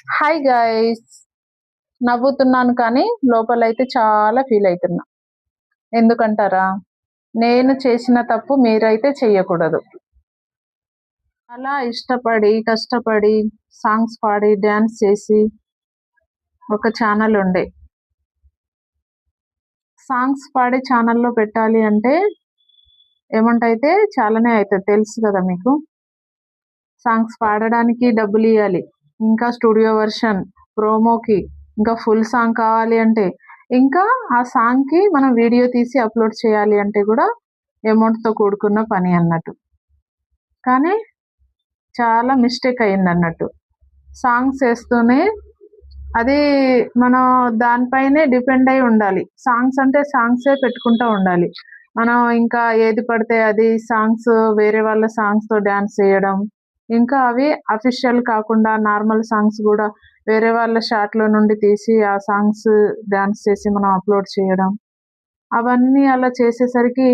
Hi guys, నవ్వుతున్నాను కానీ లోపలైతే చాలా ఫీల్ అవుతున్నా. ఎందుకంటారా? నేను చేసిన తప్పు మీరైతే చెయ్యకూడదు. అలా ఇష్టపడి కష్టపడి సాంగ్స్ పాడి డ్యాన్స్ చేసి ఒక ఛానల్ ఉండే. సాంగ్స్ పాడి ఛానల్లో పెట్టాలి అంటే అమౌంట్ అయితే చాలానే అవుతుంది, తెలుసు కదా మీకు. సాంగ్స్ పాడడానికి డబ్బులు ఇవ్వాలి, ఇంకా స్టూడియో వర్షన్, ప్రోమోకి, ఇంకా ఫుల్ సాంగ్ కావాలి అంటే, ఇంకా ఆ సాంగ్కి మనం వీడియో తీసి అప్లోడ్ చేయాలి అంటే కూడా అమౌంట్తో కూడుకున్న పని అన్నట్టు. కానీ చాలా మిస్టేక్ అయింది అన్నట్టు. సాంగ్స్ వేస్తూనే అది మనం దానిపైనే డిపెండ్ అయి ఉండాలి. సాంగ్స్ అంటే సాంగ్సే పెట్టుకుంటూ ఉండాలి. మనం ఇంకా ఏది పడితే అది సాంగ్స్, వేరే వాళ్ళ సాంగ్స్తో డ్యాన్స్ చేయడం, ఇంకా అవి అఫీషియల్ కాకుండా నార్మల్ సాంగ్స్ కూడా వేరే వాళ్ళ షాట్లో నుండి తీసి ఆ సాంగ్స్ డ్యాన్స్ చేసి మనం అప్లోడ్ చేయడం, అవన్నీ అలా చేసేసరికి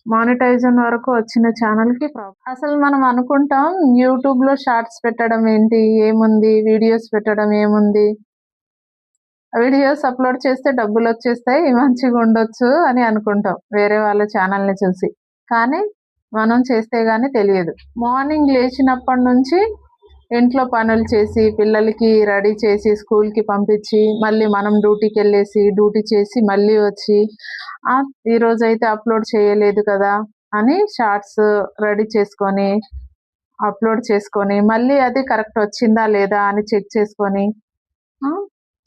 మానిటైజేషన్ వరకు వచ్చిన ఛానల్కి ప్రాబ్లం. అసలు మనం అనుకుంటాం యూట్యూబ్లో షార్ట్స్ పెట్టడం ఏంటి, ఏముంది, వీడియోస్ పెట్టడం ఏముంది, వీడియోస్ అప్లోడ్ చేస్తే డబ్బులు వచ్చేస్తాయి, మంచిగా ఉండొచ్చు అని అనుకుంటాం వేరే వాళ్ళ ఛానల్ని చూసి. కానీ మనం చేస్తే గానీ తెలియదు. మార్నింగ్ లేచినప్పటి నుంచి ఇంట్లో పనులు చేసి పిల్లలకి రెడీ చేసి స్కూల్కి పంపించి మళ్ళీ మనం డ్యూటీకి వెళ్ళేసి డ్యూటీ చేసి మళ్ళీ వచ్చి ఈరోజైతే అప్లోడ్ చేయలేదు కదా అని షార్ట్స్ రెడీ చేసుకొని అప్లోడ్ చేసుకొని మళ్ళీ అది కరెక్ట్ వచ్చిందా లేదా అని చెక్ చేసుకొని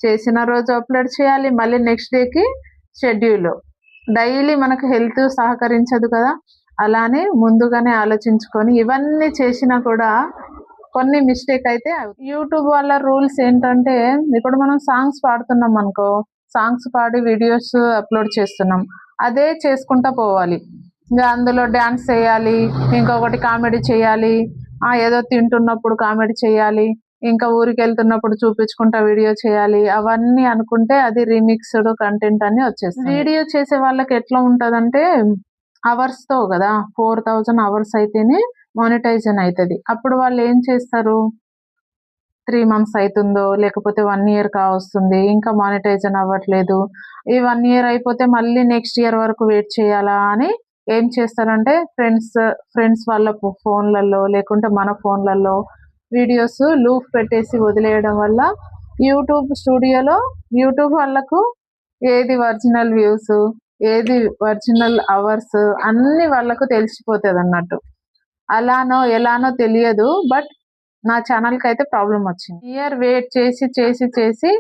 చేసిన రోజు అప్లోడ్ చేయాలి. మళ్ళీ నెక్స్ట్ డేకి షెడ్యూల్. డైలీ మనకు హెల్త్ సహకరించదు కదా, అలానే ముందుగానే ఆలోచించుకొని ఇవన్నీ చేసినా కూడా కొన్ని మిస్టేక్ అయితే యూట్యూబ్ వాళ్ళ రూల్స్ ఏంటంటే, ఇప్పుడు మనం సాంగ్స్ పాడుతున్నాం అనుకో, సాంగ్స్ పాడి వీడియోస్ అప్లోడ్ చేస్తున్నాం, అదే చేసుకుంటా పోవాలి. ఇంకా అందులో డ్యాన్స్ చేయాలి, ఇంకొకటి కామెడీ చేయాలి, ఏదో తింటున్నప్పుడు కామెడీ చేయాలి, ఇంకా ఊరికి వెళ్తున్నప్పుడు చూపించుకుంటా వీడియో చేయాలి, అవన్నీ అనుకుంటే అది రీమిక్స్డ్ కంటెంట్ అని వచ్చేస్తుంది. వీడియో చేసే వాళ్ళకి ఎట్లా ఉంటుందంటే అవర్స్తో కదా, 4000 అవర్స్ అయితేనే మానిటైజేషన్ అవుతుంది. అప్పుడు వాళ్ళు ఏం చేస్తారు, 3 months అవుతుందో లేకపోతే 1 year కావస్తుంది, ఇంకా మానిటైజేషన్ అవ్వట్లేదు, ఈ 1 year అయిపోతే మళ్ళీ నెక్స్ట్ ఇయర్ వరకు వెయిట్ చేయాలా అని ఏం చేస్తారంటే ఫ్రెండ్స్ వాళ్ళ ఫోన్లలో లేకుంటే మన ఫోన్లలో వీడియోస్ లూప్ పెట్టేసి వదిలేయడం వల్ల యూట్యూబ్ స్టూడియోలో యూట్యూబ్ వాళ్ళకు ఏది ఒరిజినల్ వ్యూస్, ఏది ఒరిజినల్ అవర్స్ అన్ని వాళ్ళకు తెలిసిపోతుంది అన్నట్టు. అలానో ఎలానో తెలియదు, బట్ నా ఛానల్కి అయితే ప్రాబ్లం వచ్చింది. ఇయర్ వెయిట్ చేసి చేసి చేసి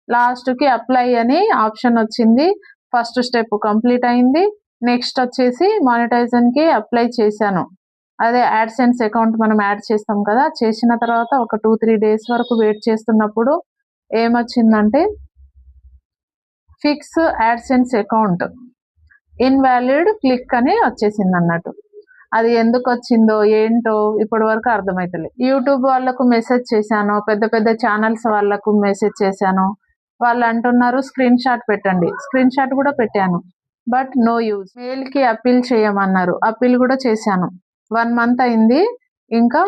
లాస్ట్కి అప్లై అని ఆప్షన్ వచ్చింది. ఫస్ట్ స్టెప్ కంప్లీట్ అయింది. నెక్స్ట్ వచ్చేసి మానిటైజేషన్కి అప్లై చేశాను. అదే యాడ్సెన్స్ అకౌంట్ మనం యాడ్ చేస్తాం కదా, చేసిన తర్వాత ఒక 2-3 days వరకు వెయిట్ చేస్తున్నప్పుడు ఏమొచ్చిందంటే fix AdSense account invalid click అని వచ్చేసింది అన్నట్టు. అది ఎందుకు వచ్చిందో ఏంటో ఇప్పటి వరకు అర్థమవుతలేదు. యూట్యూబ్ వాళ్ళకు మెసేజ్ చేశాను, పెద్ద పెద్ద ఛానల్స్ వాళ్ళకు మెసేజ్ చేశాను. వాళ్ళు అంటున్నారు స్క్రీన్ షాట్ పెట్టండి, స్క్రీన్ షాట్ కూడా పెట్టాను, బట్ నో యూజ్. మెయిల్కి అప్పీల్ చేయమన్నారు, అప్పీల్ కూడా చేశాను. 1 month అయింది, ఇంకా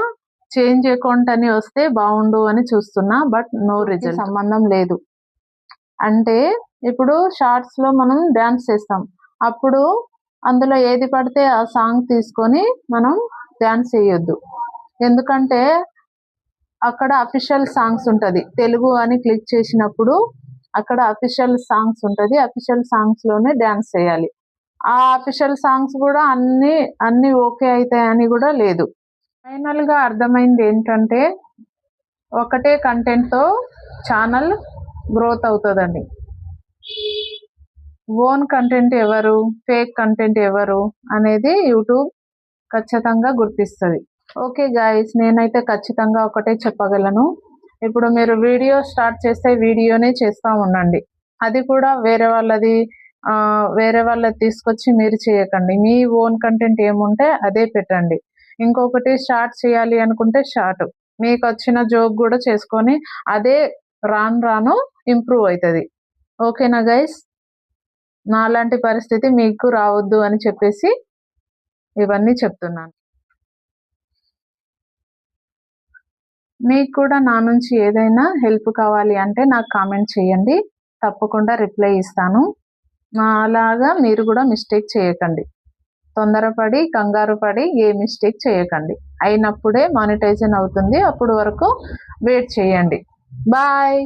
చేంజ్ అకౌంట్ అని వస్తే బాగుండు అని చూస్తున్నా, బట్ నో రిజల్ట్. సంబంధం లేదు. అంటే ఇప్పుడు షార్ట్స్లో మనం డ్యాన్స్ చేస్తాం, అప్పుడు అందులో ఏది పడితే ఆ సాంగ్ తీసుకొని మనం డ్యాన్స్ చేయొద్దు. ఎందుకంటే అక్కడ అఫీషియల్ సాంగ్స్ ఉంటుంది, తెలుగు అని క్లిక్ చేసినప్పుడు అక్కడ అఫీషియల్ సాంగ్స్ ఉంటుంది, అఫీషియల్ సాంగ్స్లోనే డ్యాన్స్ చేయాలి. ఆ అఫీషియల్ సాంగ్స్ కూడా అన్ని ఓకే అవుతాయని కూడా లేదు. ఫైనల్గా అర్థమైంది ఏంటంటే ఒకటే కంటెంట్తో ఛానల్ గ్రోత్ అవుతుందండి. ఓన్ కంటెంట్ ఎవరు, ఫేక్ కంటెంట్ ఎవరు అనేది యూట్యూబ్ ఖచ్చితంగా గుర్తిస్తుంది. ఓకే గాయస్, నేనైతే ఖచ్చితంగా ఒకటే చెప్పగలను, ఇప్పుడు మీరు వీడియో స్టార్ట్ చేస్తే వీడియోనే చేస్తూ ఉండండి. అది కూడా వేరే వాళ్ళది తీసుకొచ్చి మీరు చేయకండి. మీ ఓన్ కంటెంట్ ఏముంటే అదే పెట్టండి. ఇంకొకటి షార్ట్ చేయాలి అనుకుంటే షార్ట్ మీకు వచ్చిన జోక్ కూడా చేసుకొని అదే రాను ఇంప్రూవ్ అవుతుంది. ఓకేనా గైస్? నాలాంటి పరిస్థితి మీకు రావద్దు అని చెప్పేసి ఇవన్నీ చెప్తున్నాను. మీకు కూడా నా నుంచి ఏదైనా హెల్ప్ కావాలి అంటే నాకు కామెంట్ చేయండి, తప్పకుండా రిప్లై ఇస్తాను. అలాగా మీరు కూడా మిస్టేక్ చేయకండి, తొందరపడి కంగారు పడి ఏ మిస్టేక్ చేయకండి. అయినప్పుడే మానిటైజేషన్ అవుతుంది, అప్పుడు వరకు వెయిట్ చేయండి. బాయ్.